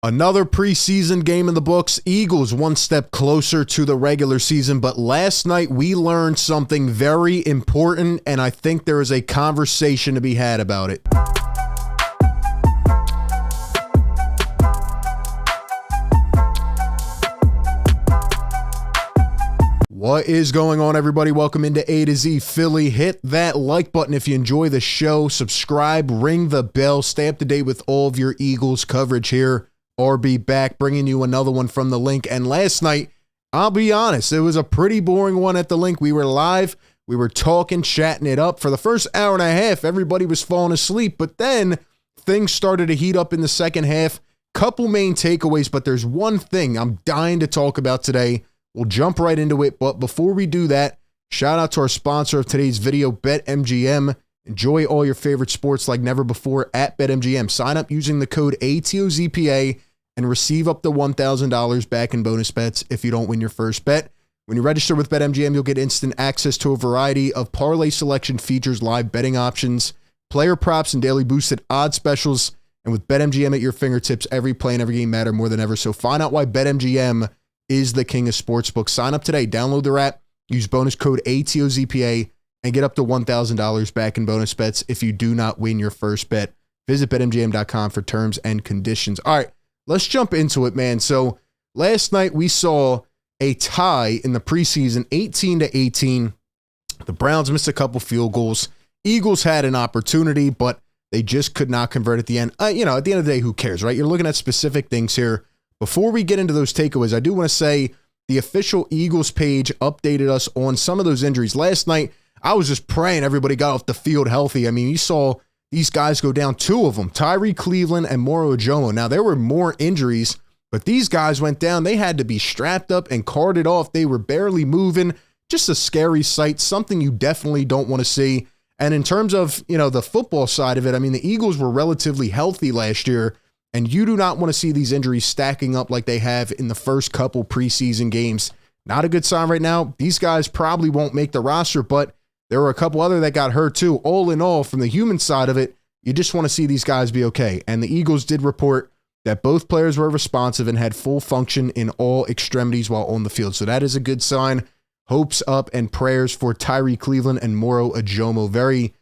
Another preseason game in the books. Eagles one step closer to the regular season, but last night we learned something very important, and I think there is a conversation to be had about it. What is going on, everybody? Welcome into A to Z Philly. Hit that like button if you enjoy the show. Subscribe, ring the bell, stay up to date with all of your Eagles coverage here. RB back, bringing you another one from the link. And last night, I'll be honest, it was a pretty boring one at the link. We were live, we were talking, chatting it up. For the first hour and a half, everybody was falling asleep, but then things started to heat up in the second half. Couple main takeaways, but there's one thing I'm dying to talk about today. We'll jump right into it, but before we do that, shout out to our sponsor of today's video, BetMGM. Enjoy all your favorite sports like never before at BetMGM. Sign up using the code ATOZPA and receive up to $1,000 back in bonus bets if you don't win your first bet. When you register with BetMGM, you'll get instant access to a variety of parlay selection features, live betting options, player props, and daily boosted odds specials. And with BetMGM at your fingertips, every play and every game matter more than ever. So find out why BetMGM is the king of sportsbooks. Sign up today. Download their app. Use bonus code ATOZPA and get up to $1,000 back in bonus bets if you do not win your first bet. Visit BetMGM.com for terms and conditions. All right. Let's jump into it, man. So last night we saw a tie in the preseason, 18-18. The Browns missed a couple field goals. Eagles had an opportunity, but they just could not convert at the end. At the end of the day, who cares, right? You're looking at specific things here. Before we get into those takeaways, I do want to say the official Eagles page updated us on some of those injuries. Last night, I was just praying everybody got off the field healthy. I mean, you saw these guys go down, two of them, Tyree Cleveland and Mariota Nolan. Now, there were more injuries, but these guys went down. They had to be strapped up and carted off. They were barely moving. Just a scary sight, something you definitely don't want to see. And in terms of, the football side of it, I mean, the Eagles were relatively healthy last year, and you do not want to see these injuries stacking up like they have in the first couple preseason games. Not a good sign right now. These guys probably won't make the roster, but there were a couple other that got hurt too. All in all, from the human side of it, you just want to see these guys be okay. And the Eagles did report that both players were responsive and had full function in all extremities while on the field. So that is a good sign. Hopes up and prayers for Tyree Cleveland and Mariota Nolan. Very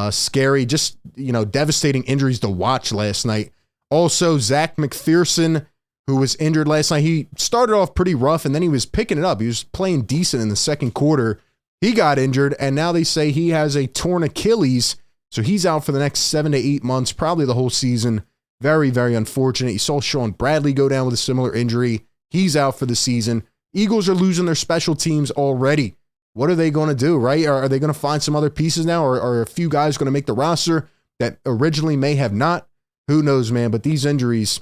scary, just, devastating injuries to watch last night. Also, Zach McPherson, who was injured last night, he started off pretty rough and then he was picking it up. He was playing decent in the second quarter. He got injured, and now they say he has a torn Achilles, so he's out for the next 7 to 8 months, probably the whole season. Very, very unfortunate. You saw Sean Bradley go down with a similar injury. He's out for the season. Eagles are losing their special teams already. What are they going to do, right? Are they going to find some other pieces now, or are a few guys going to make the roster that originally may have not? Who knows, man? But these injuries,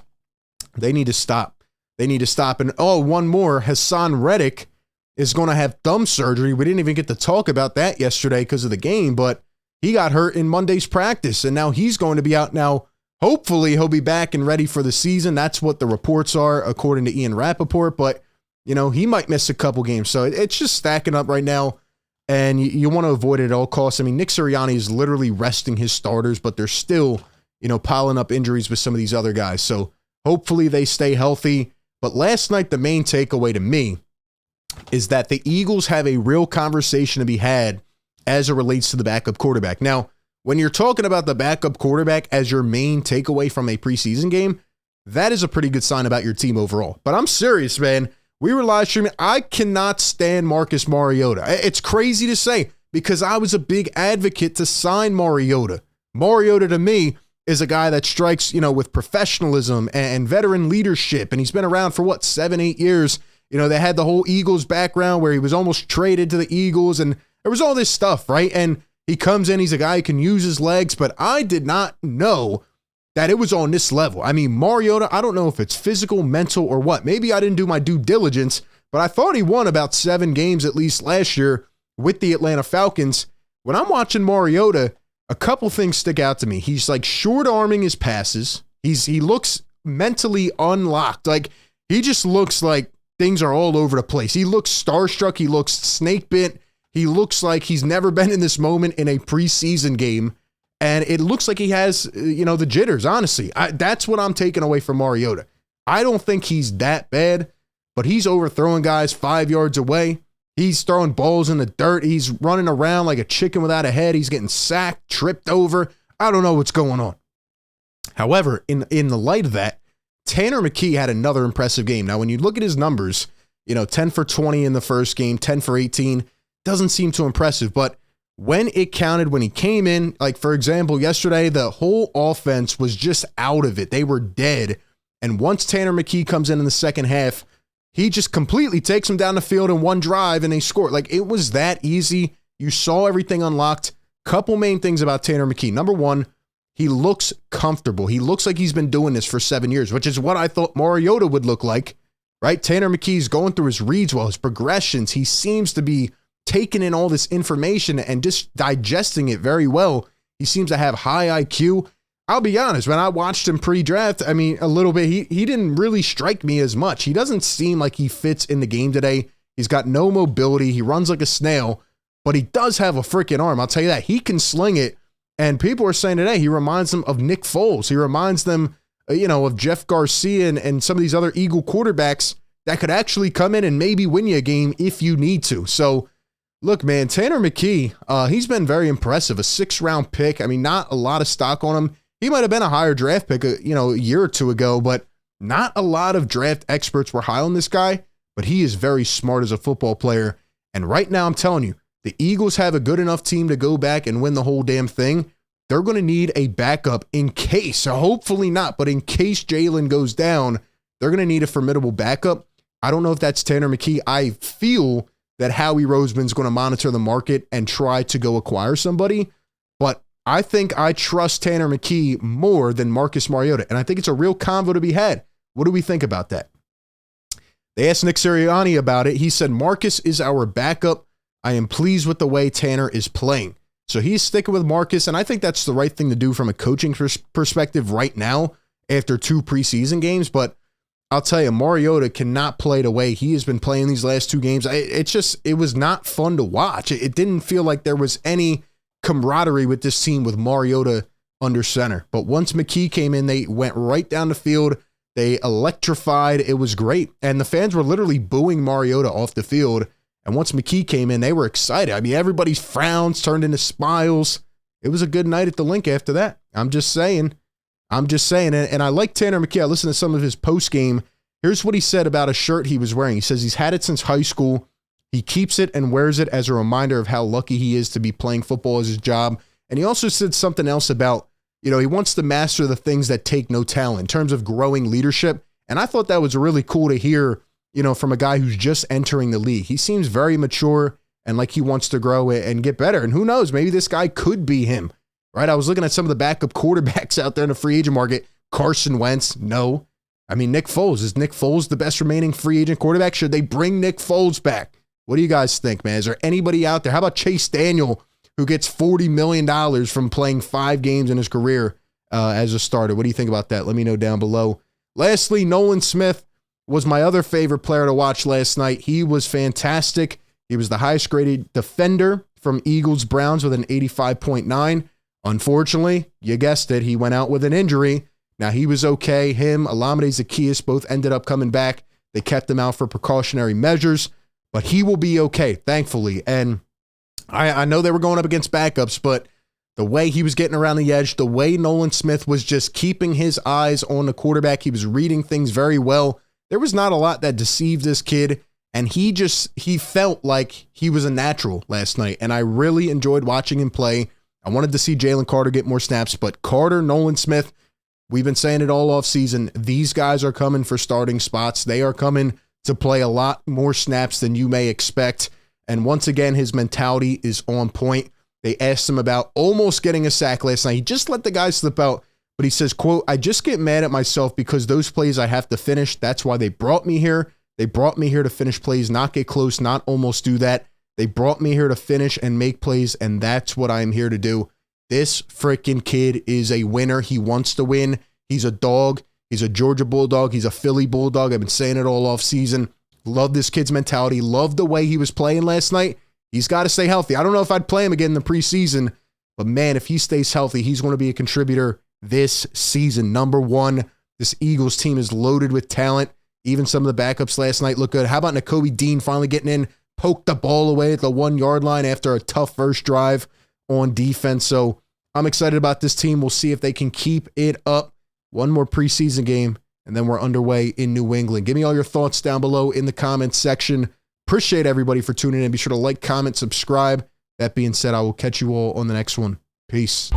they need to stop. They need to stop. And, one more, Hassan Reddick is going to have thumb surgery. We didn't even get to talk about that yesterday because of the game, but he got hurt in Monday's practice, and now he's going to be out. Now, hopefully, he'll be back and ready for the season. That's what the reports are, according to Ian Rappaport, but, he might miss a couple games. So it's just stacking up right now, and you want to avoid it at all costs. I mean, Nick Sirianni is literally resting his starters, but they're still, piling up injuries with some of these other guys. So hopefully they stay healthy. But last night, the main takeaway to me is that the Eagles have a real conversation to be had as it relates to the backup quarterback. Now, when you're talking about the backup quarterback as your main takeaway from a preseason game, that is a pretty good sign about your team overall. But I'm serious, man. We were live streaming. I cannot stand Marcus Mariota. It's crazy to say because I was a big advocate to sign Mariota. Mariota, to me, is a guy that strikes, with professionalism and veteran leadership. And he's been around for 7, 8 years. They had the whole Eagles background where he was almost traded to the Eagles, and there was all this stuff, right? And he comes in, he's a guy who can use his legs, but I did not know that it was on this level. I mean, Mariota, I don't know if it's physical, mental, or what. Maybe I didn't do my due diligence, but I thought he won about 7 games at least last year with the Atlanta Falcons. When I'm watching Mariota, a couple things stick out to me. He's like short-arming his passes. He looks mentally unlocked. Like, he just looks like things are all over the place. He looks starstruck. He looks snake bit. He looks like he's never been in this moment in a preseason game. And it looks like he has, the jitters, honestly. That's what I'm taking away from Mariota. I don't think he's that bad, but he's overthrowing guys 5 yards away. He's throwing balls in the dirt. He's running around like a chicken without a head. He's getting sacked, tripped over. I don't know what's going on. However, in the light of that, Tanner McKee had another impressive game. Now, when you look at his numbers, 10 for 20 in the first game, 10 for 18, doesn't seem too impressive. But when it counted, when he came in, like for example, yesterday, the whole offense was just out of it. They were dead. And once Tanner McKee comes in the second half, he just completely takes them down the field in one drive and they score. Like, it was that easy. You saw everything unlocked. Couple main things about Tanner McKee. Number one, he looks comfortable. He looks like he's been doing this for 7 years, which is what I thought Mariota would look like, right? Tanner McKee's going through his reads well, his progressions. He seems to be taking in all this information and just digesting it very well. He seems to have high IQ. I'll be honest, when I watched him pre-draft, a little bit, he didn't really strike me as much. He doesn't seem like he fits in the game today. He's got no mobility. He runs like a snail, but he does have a freaking arm. I'll tell you that. He can sling it, and people are saying today he reminds them of Nick Foles. He reminds them, of Jeff Garcia and some of these other Eagle quarterbacks that could actually come in and maybe win you a game if you need to. So, look, man, Tanner McKee, he's been very impressive. A 6th-round pick. Not a lot of stock on him. He might have been a higher draft pick, a year or two ago, but not a lot of draft experts were high on this guy, but he is very smart as a football player. And right now, I'm telling you, the Eagles have a good enough team to go back and win the whole damn thing. They're going to need a backup in case, so hopefully not, but in case Jalen goes down, they're going to need a formidable backup. I don't know if that's Tanner McKee. I feel that Howie Roseman's going to monitor the market and try to go acquire somebody, but I think I trust Tanner McKee more than Marcus Mariota, and I think it's a real convo to be had. What do we think about that? They asked Nick Sirianni about it. He said, Marcus is our backup. I am pleased with the way Tanner is playing. So he's sticking with Marcus, and I think that's the right thing to do from a coaching perspective right now after 2 preseason games. But I'll tell you, Mariota cannot play the way he has been playing these last 2 games. It was not fun to watch. It didn't feel like there was any camaraderie with this team with Mariota under center. But once McKee came in, they went right down the field. They electrified. It was great. And the fans were literally booing Mariota off the field. And once McKee came in, they were excited. Everybody's frowns turned into smiles. It was a good night at the Link after that. I'm just saying. And I like Tanner McKee. I listened to some of his post game. Here's what he said about a shirt he was wearing. He says he's had it since high school. He keeps it and wears it as a reminder of how lucky he is to be playing football as his job. And he also said something else about, he wants to master the things that take no talent in terms of growing leadership. And I thought that was really cool to hear, from a guy who's just entering the league. He seems very mature and like he wants to grow and get better. And who knows, maybe this guy could be him, right? I was looking at some of the backup quarterbacks out there in the free agent market. Carson Wentz, no. Nick Foles. Is Nick Foles the best remaining free agent quarterback? Should they bring Nick Foles back? What do you guys think, man? Is there anybody out there? How about Chase Daniel, who gets $40 million from playing 5 games in his career as a starter? What do you think about that? Let me know down below. Lastly, Nolan Smith was my other favorite player to watch last night. He was fantastic. He was the highest graded defender from Eagles Browns with an 85.9. Unfortunately, you guessed it, he went out with an injury. Now, he was okay. Him, Olamide Zaccheaus both ended up coming back. They kept him out for precautionary measures. But he will be okay, thankfully. And I know they were going up against backups, but the way he was getting around the edge, the way Nolan Smith was just keeping his eyes on the quarterback, he was reading things very well. There was not a lot that deceived this kid, and he felt like he was a natural last night, and I really enjoyed watching him play. I wanted to see Jalen Carter get more snaps, but Carter, Nolan Smith, we've been saying it all off season. These guys are coming for starting spots. They are coming to play a lot more snaps than you may expect. And once again, his mentality is on point. They asked him about almost getting a sack last night. He just let the guy slip out, but he says, quote, I just get mad at myself because those plays I have to finish. That's why they brought me here. They brought me here to finish plays, not get close, not almost do that. They brought me here to finish and make plays, and that's what I'm here to do. This freaking kid is a winner. He wants to win. He's a dog. He's a Georgia Bulldog. He's a Philly Bulldog. I've been saying it all off season. Love this kid's mentality. Love the way he was playing last night. He's got to stay healthy. I don't know if I'd play him again in the preseason, but man, if he stays healthy, he's going to be a contributor this season. Number one This Eagles team is loaded with talent. Even some of the backups last night look good. How about Nakobe Dean finally getting in, poked the ball away at the 1 yard line after a tough first drive on defense. So I'm excited about this team. We'll see if they can keep it up. One more preseason game, and then we're underway in New England. Give me all your thoughts down below in the comments section. Appreciate everybody for tuning in. Be sure to like, comment, subscribe. That being said, I will catch you all on the next one. Peace.